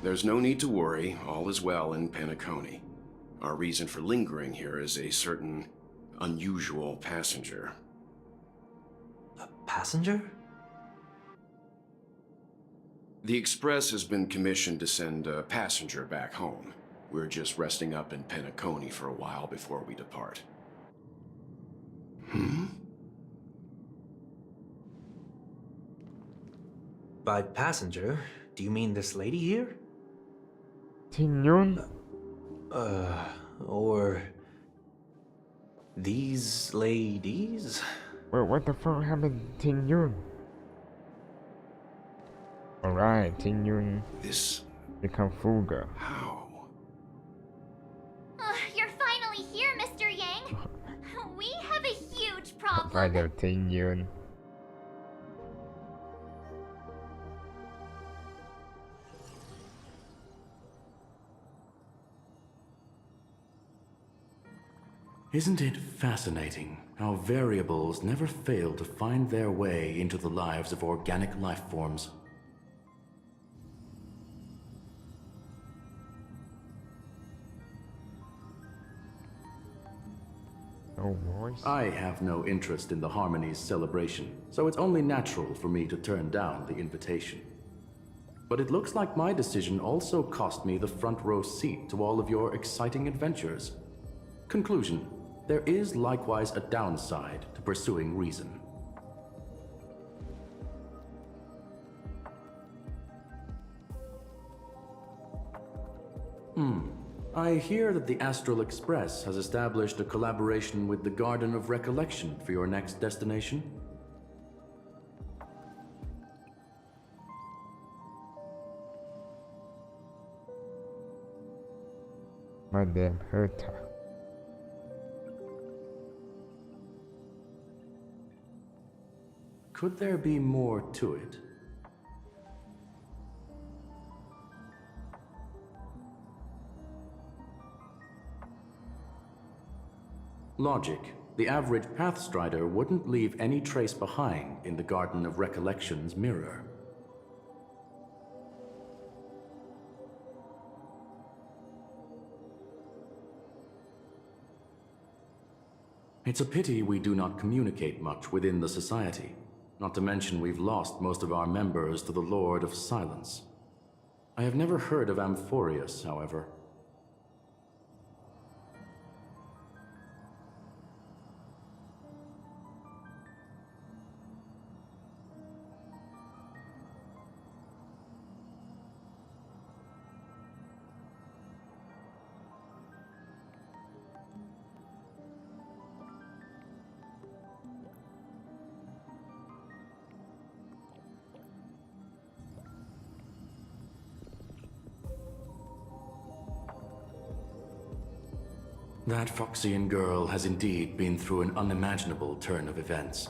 There's no need to worry. All is well in Penacony. Our reason for lingering here is a certain unusual passenger. A passenger? The Express has been commissioned to send a passenger back home. We're just resting up in Penacony for a while before we depart. By passenger, do you mean this lady here? Ting Yun? Or... these ladies? Well, what the fuck happened to Ting Yun? Alright, Ting Yun This... become Fuga. how? You're finally here, Mr. Yang. We have a huge problem. Find out Ting Yun. Isn't it fascinating how variables never fail to find their way into the lives of organic life forms? No voice? I have no interest in the Harmony's celebration, so it's only natural for me to turn down the invitation. But it looks like my decision also cost me the front row seat to all of your exciting adventures. Conclusion: there is likewise a downside to pursuing reason. I hear that the Astral Express has established a collaboration with the Garden of Recollection for your next destination. Madame Herta. Could there be more to it? Logic. The average Pathstrider wouldn't leave any trace behind in the Garden of Recollection's mirror. It's a pity we do not communicate much within the society. Not to mention we've lost most of our members to the Lord of Silence. I have never heard of Amphorius, however. That Foxian girl has indeed been through an unimaginable turn of events.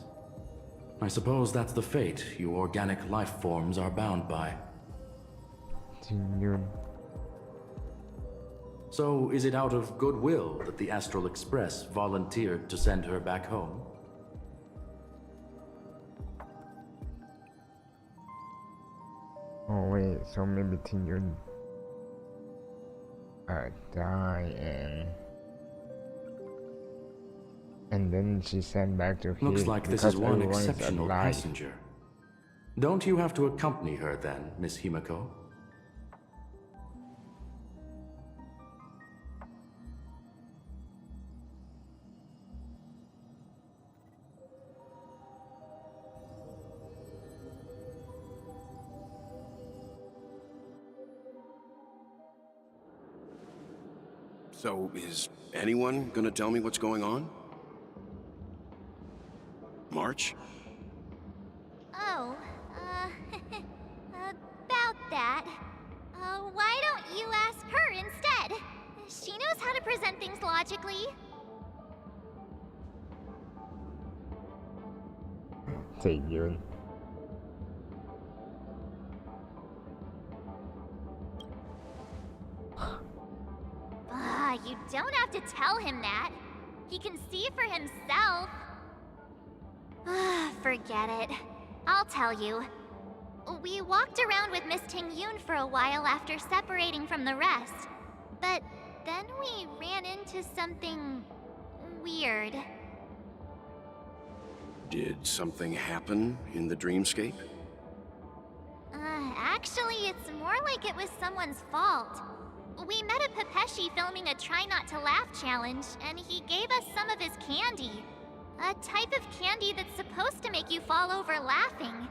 I suppose that's the fate you organic life forms are bound by. Ting Yun. So, is it out of goodwill that the Astral Express volunteered to send her back home? Oh wait, so maybe Ting Yun die and then she sent back to here. Looks like this is one exceptional passenger. Don't you have to accompany her then, Miss Himiko? So, is anyone gonna tell me what's going on? March? Oh, present things logically. Taehyun. You don't have to tell him that. He can see for himself. Forget it. I'll tell you. We walked around with Miss Ting-yoon for a while after separating from the rest. But then we ran into something weird. Did something happen in the dreamscape? Actually, it's more like it was someone's fault. We met a Pepeshi filming a Try Not to Laugh challenge, and he gave us some of his candy. A type of candy that's supposed to make you fall over laughing.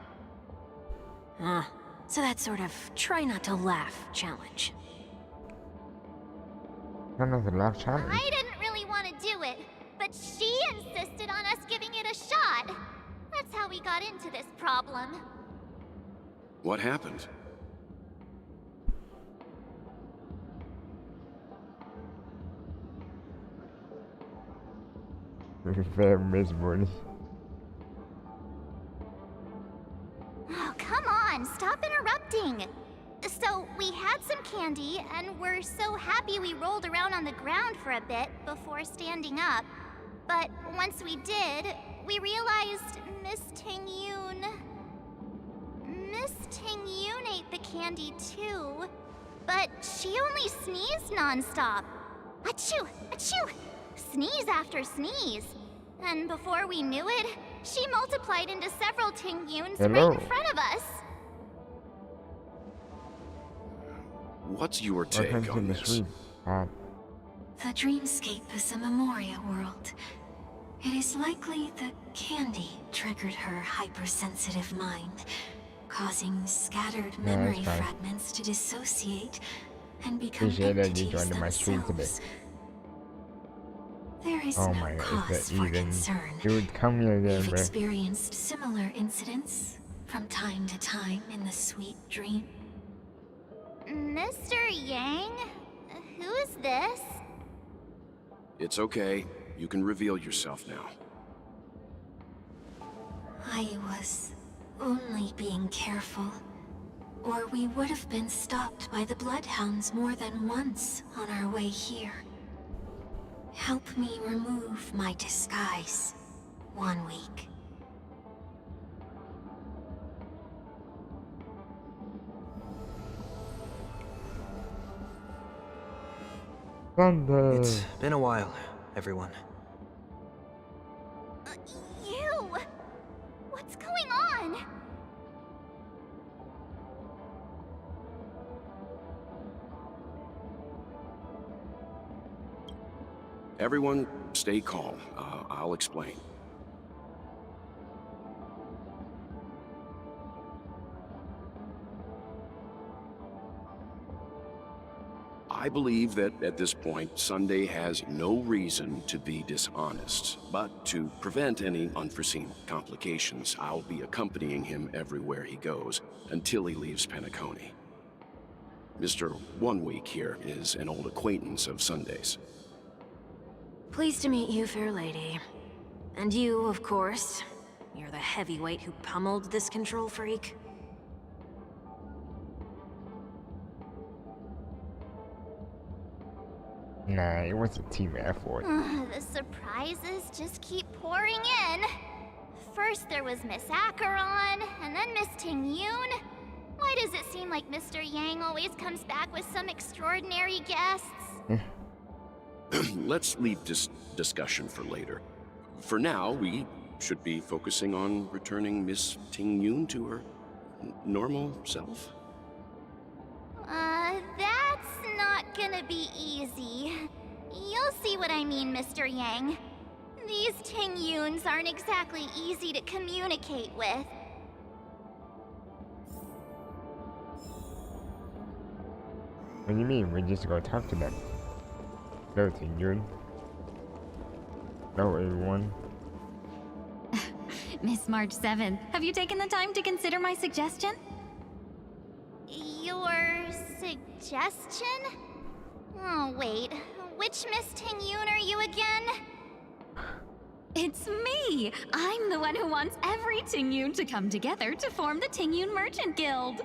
So that sort of try not to laugh challenge. None of the laugh challenge. I didn't really want to do it, but she insisted on us giving it a shot. That's how we got into this problem. What happened? Very miserable. Oh, come on, stop interrupting. So, we had some candy, and we're so happy we rolled around on the ground for a bit before standing up. But once we did, we realized Miss Ting-yoon ate the candy too. But she only sneezed nonstop. Achoo! Achoo! Sneeze after sneeze. And before we knew it, she multiplied into several Ting-yoons right in front of us. What's your take on this? The dreamscape is a memoria world. It is likely the candy triggered her hypersensitive mind, causing scattered memory fragments to dissociate and become entities themselves. There is no cause for concern. Dude, come here again, We've bro. experienced similar incidents from time to time in the sweet dream. Mr. Yang? Who is this? It's okay. You can reveal yourself now. I was only being careful, or we would have been stopped by the bloodhounds more than once on our way here. Help me remove my disguise. 1 week. Sunday. It's been a while, everyone. You! What's going on? Everyone, stay calm. I'll explain. I believe that at this point, Sunday has no reason to be dishonest. But to prevent any unforeseen complications, I'll be accompanying him everywhere he goes until he leaves Penacony. Mr. 1 Week here is an old acquaintance of Sunday's. Pleased to meet you, fair lady. And you, of course. You're the heavyweight who pummeled this control freak. Nah, it was a team effort. The surprises just keep pouring in. First there was Miss Acheron, and then Miss Ting-yoon. Why does it seem like Mr. Yang always comes back with some extraordinary guests? Let's leave this discussion for later. For now, we should be focusing on returning Miss Ting-yoon to her normal self. That's not gonna be easy. You'll see what I mean, Mr. Yang. These Ting-yoons aren't exactly easy to communicate with. What do you mean? We just go talk to them. Hello, Ting-yoon. Hello, everyone. Miss March 7th, have you taken the time to consider my suggestion? Your suggestion? Oh, wait. Which Miss Ting-Yoon are you again? It's me! I'm the one who wants every Ting-Yoon to come together to form the Ting-Yoon Merchant Guild.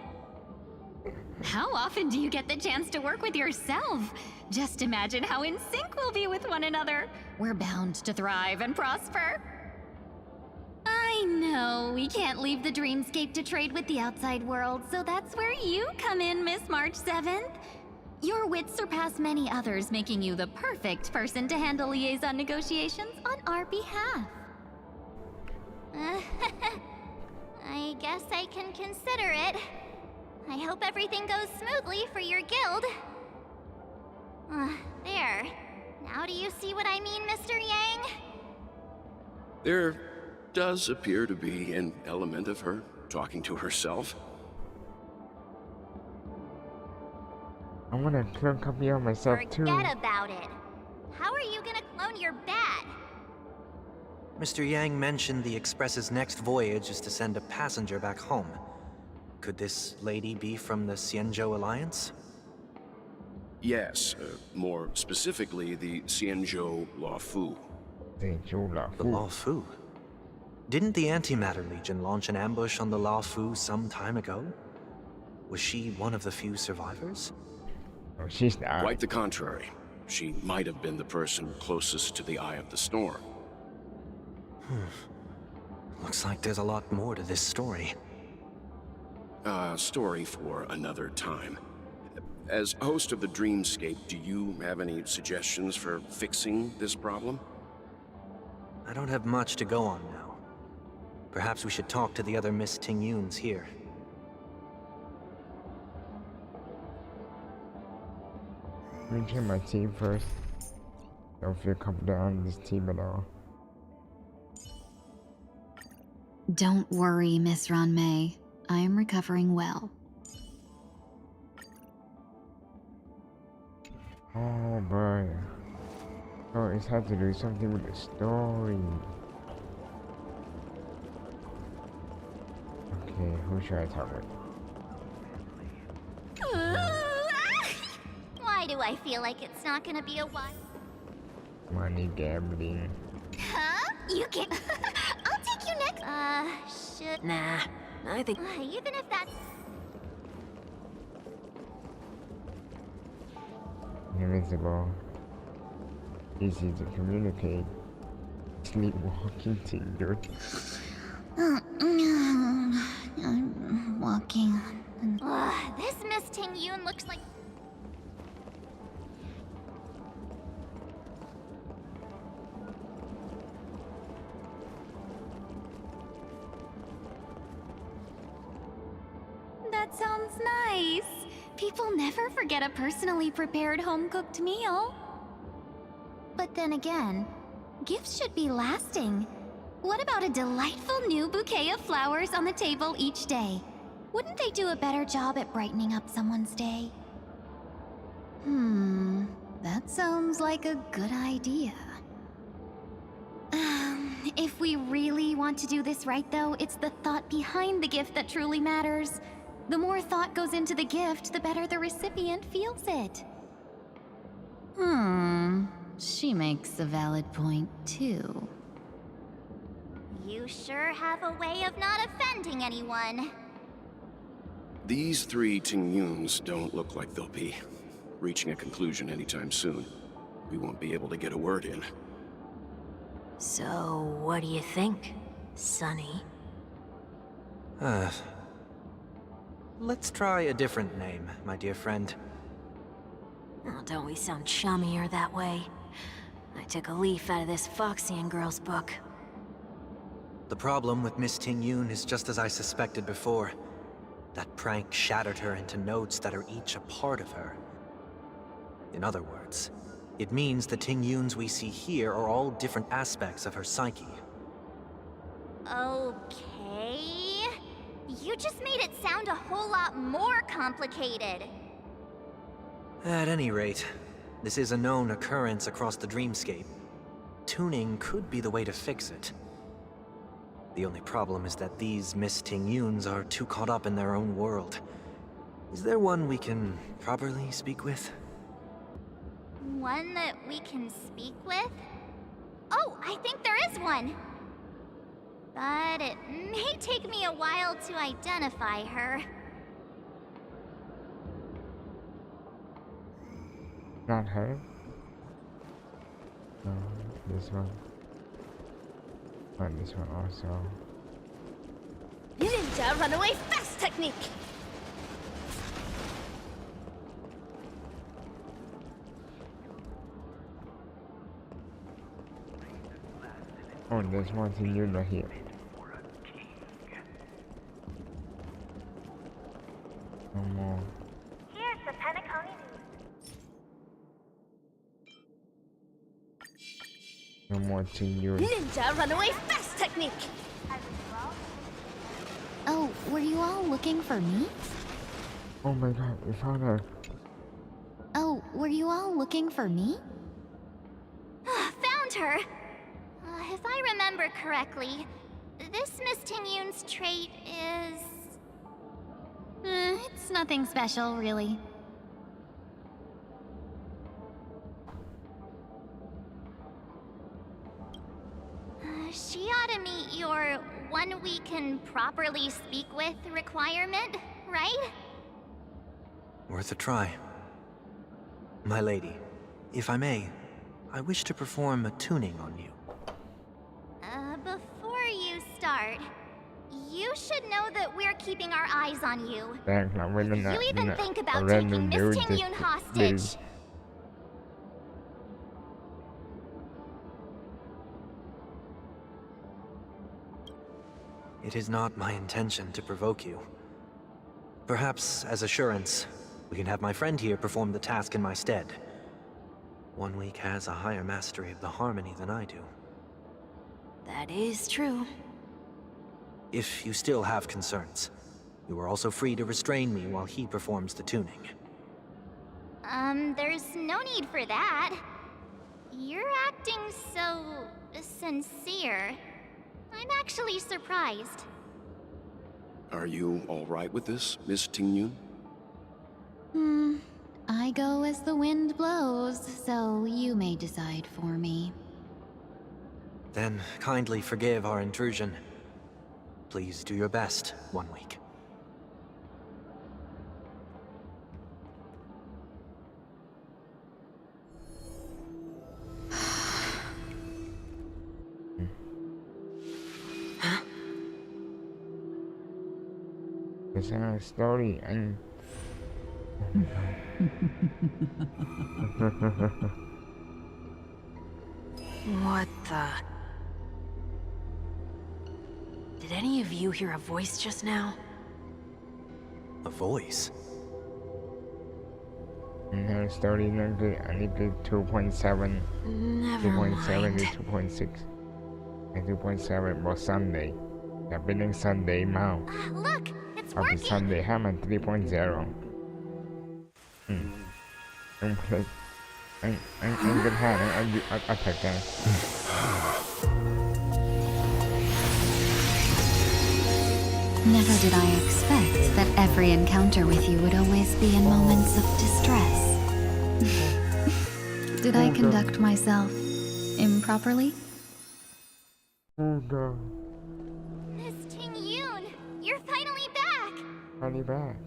How often do you get the chance to work with yourself? Just imagine how in sync we'll be with one another. We're bound to thrive and prosper. I know, we can't leave the dreamscape to trade with the outside world, so that's where you come in, Miss March 7th. Your wits surpass many others, making you the perfect person to handle liaison negotiations on our behalf. I guess I can consider it. I hope everything goes smoothly for your guild. There. Now do you see what I mean, Mr. Yang? There does appear to be an element of her talking to herself. I want a clone copy of myself too. Forget about it. How are you gonna clone your bat? Mr. Yang mentioned the Express's next voyage is to send a passenger back home. Could this lady be from the Xianzhou Alliance? Yes, more specifically, the Xianzhou Luofu. The Luofu? Didn't the Antimatter Legion launch an ambush on the Luofu some time ago? Was she one of the few survivors? Oh, she's not. Quite the contrary. She might have been the person closest to the eye of the storm. Looks like there's a lot more to this story. Story for another time. As host of the Dreamscape, do you have any suggestions for fixing this problem? I don't have much to go on now. Perhaps we should talk to the other Miss Ting-Yoons here. Let me check my team first. Don't feel confident on this team at all. Don't worry, Miss Ranmei. I am recovering well. Oh boy. Oh, it's had to do something with the story. Okay, who should I talk with? Why do I feel like it's not gonna be a while? Money gambling. Huh? You can. I'll take you next. Should. Nah, I think. Even if that's. Invincible. Easy to communicate. Sleepwalking to you. I'm walking. This Miss Ting-Yoon looks like. That sounds nice. People never forget a personally prepared home-cooked meal. But then again, gifts should be lasting. What about a delightful new bouquet of flowers on the table each day? Wouldn't they do a better job at brightening up someone's day? That sounds like a good idea. If we really want to do this right, though, it's the thought behind the gift that truly matters. The more thought goes into the gift, the better the recipient feels it. She makes a valid point, too. You sure have a way of not offending anyone. These three Ting-Yoons don't look like they'll be reaching a conclusion anytime soon. We won't be able to get a word in. So, what do you think, Sonny? Let's try a different name, my dear friend. Oh, don't we sound chummier that way? I took a leaf out of this Foxian girl's book. The problem with Miss Ting-Yoon is just as I suspected before. That prank shattered her into notes that are each a part of her. In other words, it means the Ting-Yoons we see here are all different aspects of her psyche. Okay. You just made it sound a whole lot more complicated. At any rate, this is a known occurrence across the dreamscape. Tuning could be the way to fix it. The only problem is that these Miss Ting-Yoons are too caught up in their own world. Is there one we can properly speak with? One that we can speak with? Oh, I think there is one! But it may take me a while to identify her. Not her? No, this one. And this one also. Ninja runaway fast technique! Oh, there's one thing you know here. No more. Here's the Penacony No more thing you. Ninja runaway fast technique! Oh, were you all looking for me? Oh my god, we found her. Oh, were you all looking for me? Found her! If I remember correctly, this Miss Tingyun's trait is... It's nothing special, really. She ought to meet your one we can properly speak with requirement, right? Worth a try. My lady, if I may, I wish to perform a tuning on you. Before you start, you should know that we're keeping our eyes on you. Thanks, I'm really not. You even think about random taking Miss dude Tingyun just hostage. leaves. It is not my intention to provoke you. Perhaps, as assurance, we can have my friend here perform the task in my stead. 1 week has a higher mastery of the harmony than I do. That is true. If you still have concerns, you are also free to restrain me while he performs the tuning. There's no need for that. You're acting so... sincere. I'm actually surprised. Are you all right with this, Miss Tingyun? I go as the wind blows, so you may decide for me. Then kindly forgive our intrusion. Please do your best, 1 week. It's a story and. What the... Did any of you hear a voice just now? A voice? Her story not good. I need good 2.7. Never 2.7 mind. to 2.6. And 2.7 for Sunday. I've been in Sunday now. Look, it's I'll be working. Sunday. I'm at 3.0. I'm good. I'm good hand. I'll take that. Never did I expect that every encounter with you would always be in moments of distress. Did I conduct myself improperly? Oh god. Miss Tingyun, you're finally back! Finally back.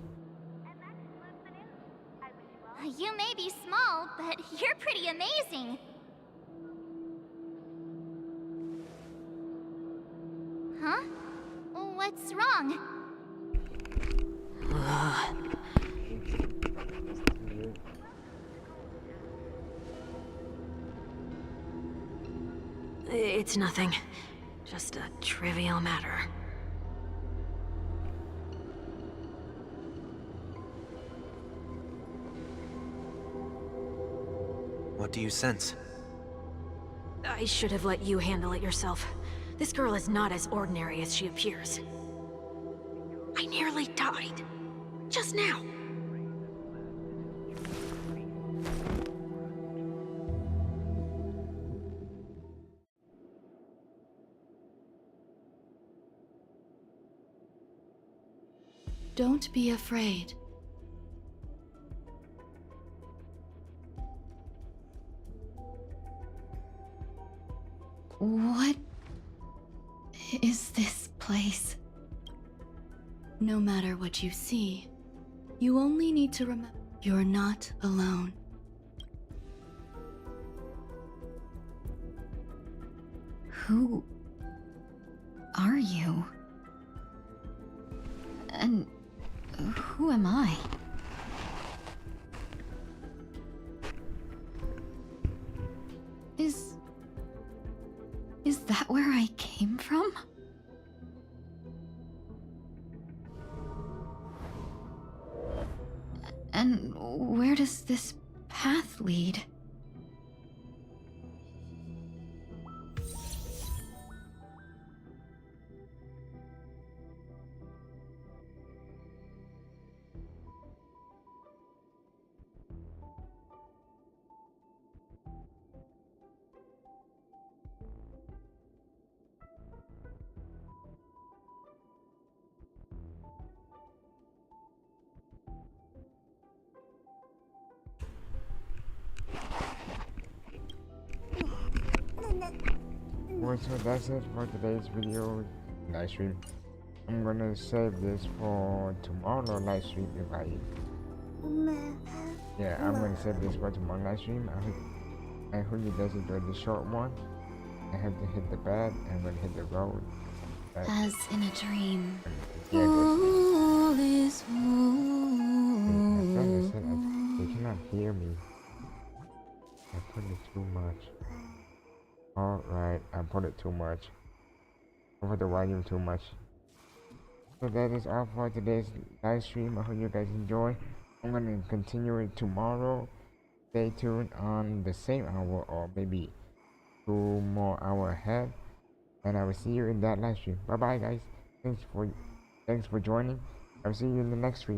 You may be small, but you're pretty amazing. Huh? What's wrong? It's nothing. Just a trivial matter. What do you sense? I should have let you handle it yourself. This girl is not as ordinary as she appears. I nearly died. Just now. Don't be afraid. What is this place? No matter what you see, you only need to remember you're not alone. Who are you? And who am I? Is that where I came from? And where does this path lead? Well, so that's it for today's video live stream. I'm gonna save this for tomorrow live stream if I. Yeah, I'm gonna save this for tomorrow live stream. I hope you guys enjoyed the short one. I have to hit the bed and I'm gonna hit the road. As in a dream. Yeah, All is they cannot hear me. I put it too much. Alright, I put it too much. I put the volume too much. So that is all for today's live stream. I hope you guys enjoy. I'm gonna continue it tomorrow. Stay tuned on the same hour or maybe 2 more hours ahead. And I will see you in that live stream. Bye bye guys. Thanks for joining. I'll see you in the next stream.